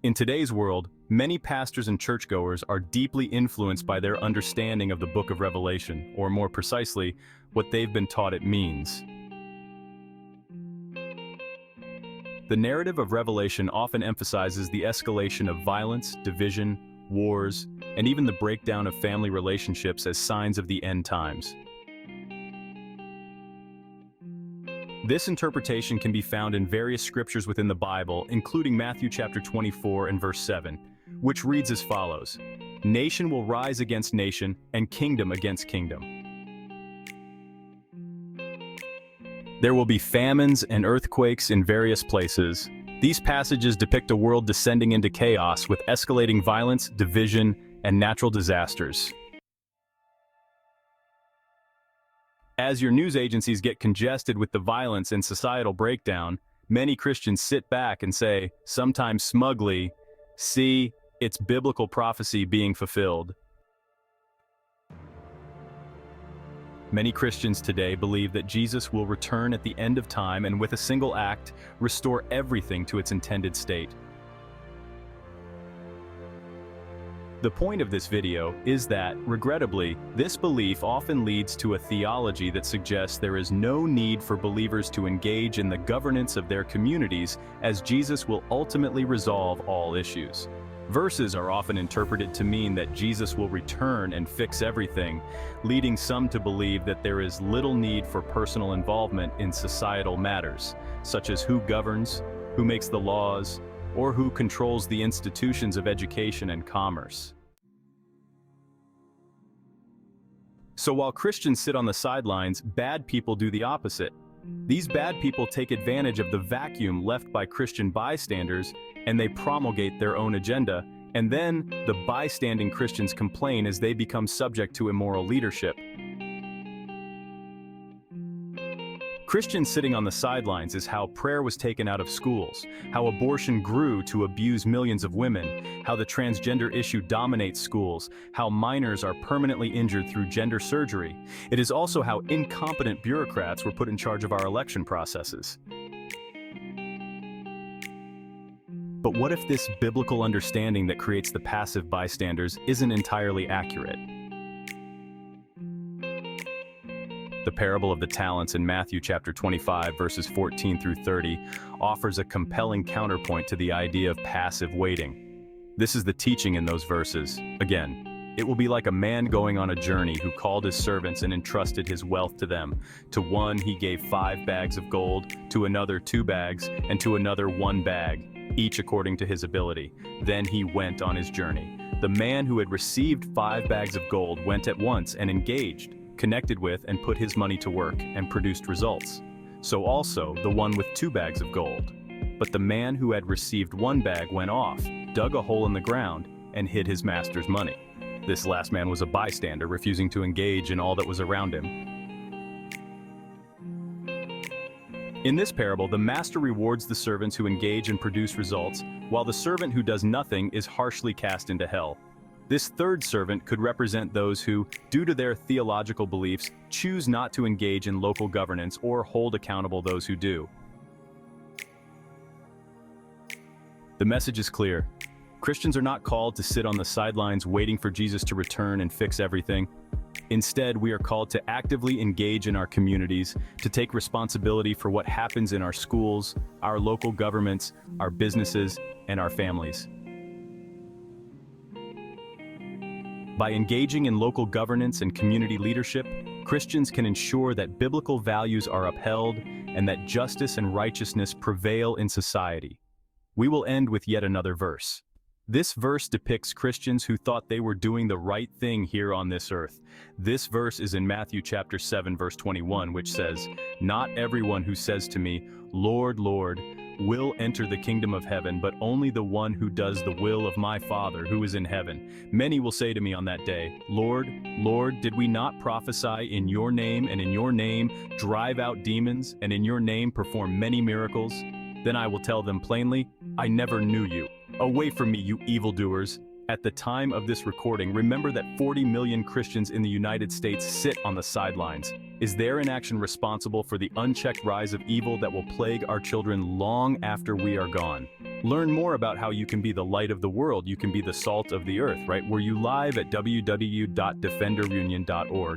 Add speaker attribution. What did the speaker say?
Speaker 1: In today's world, many pastors and churchgoers are deeply influenced by their understanding of the Book of Revelation, or more precisely, what they've been taught it means. The narrative of Revelation often emphasizes the escalation of violence, division, wars, and even the breakdown of family relationships as signs of the end times. This interpretation can be found in various scriptures within the Bible, including Matthew chapter 24 and verse 7, which reads as follows: "Nation will rise against nation, and kingdom against kingdom. There will be famines and earthquakes in various places." These passages depict a world descending into chaos with escalating violence, division, and natural disasters. As your news agencies get congested with the violence and societal breakdown, many Christians sit back and say, sometimes smugly, "See, it's biblical prophecy being fulfilled." Many Christians today believe that Jesus will return at the end of time and with a single act, restore everything to its intended state. The point of this video is that, regrettably, this belief often leads to a theology that suggests there is no need for believers to engage in the governance of their communities, as Jesus will ultimately resolve all issues. Verses are often interpreted to mean that Jesus will return and fix everything, leading some to believe that there is little need for personal involvement in societal matters, such as who governs, who makes the laws, or who controls the institutions of education and commerce. So while Christians sit on the sidelines, bad people do the opposite. These bad people take advantage of the vacuum left by Christian bystanders, and they promulgate their own agenda, and then the bystanding Christians complain as they become subject to immoral leadership. Christians sitting on the sidelines is how prayer was taken out of schools, how abortion grew to abuse millions of women, how the transgender issue dominates schools, how minors are permanently injured through gender surgery. It is also how incompetent bureaucrats were put in charge of our election processes. But what if this biblical understanding that creates the passive bystanders isn't entirely accurate? The parable of the talents in Matthew chapter 25 verses 14 through 30 offers a compelling counterpoint to the idea of passive waiting. This is the teaching in those verses. Again, it will be like a man going on a journey who called his servants and entrusted his wealth to them. To one he gave 5 bags of gold, to another 2 bags, and to another 1 bag, each according to his ability. Then he went on his journey. The man who had received 5 bags of gold went at once and engaged, connected with and put his money to work and produced results. So also the one with 2 bags of gold. But the man who had received 1 bag went off, dug a hole in the ground, and hid his master's money. This last man was a bystander, refusing to engage in all that was around him. In this parable, the master rewards the servants who engage and produce results, while the servant who does nothing is harshly cast into hell. This third servant could represent those who, due to their theological beliefs, choose not to engage in local governance or hold accountable those who do. The message is clear. Christians are not called to sit on the sidelines waiting for Jesus to return and fix everything. Instead, we are called to actively engage in our communities, to take responsibility for what happens in our schools, our local governments, our businesses, and our families. By engaging in local governance and community leadership, Christians can ensure that biblical values are upheld and that justice and righteousness prevail in society. We will end with yet another verse. This verse depicts Christians who thought they were doing the right thing here on this earth. This verse is in Matthew chapter 7 verse 21, which says, "Not everyone who says to me, 'Lord, Lord,' will enter the kingdom of heaven, but only the one who does the will of my Father who is in heaven. Many will say to me on that day, 'Lord, Lord, did we not prophesy in your name and in your name drive out demons and in your name perform many miracles?' Then I will tell them plainly, 'I never knew you. Away from me, you evildoers.'" At the time of this recording, remember that 40 million Christians in the United States sit on the sidelines. Is their inaction responsible for the unchecked rise of evil that will plague our children long after we are gone? Learn more about how you can be the light of the world, you can be the salt of the earth, right? Were you live at www.defenderunion.org.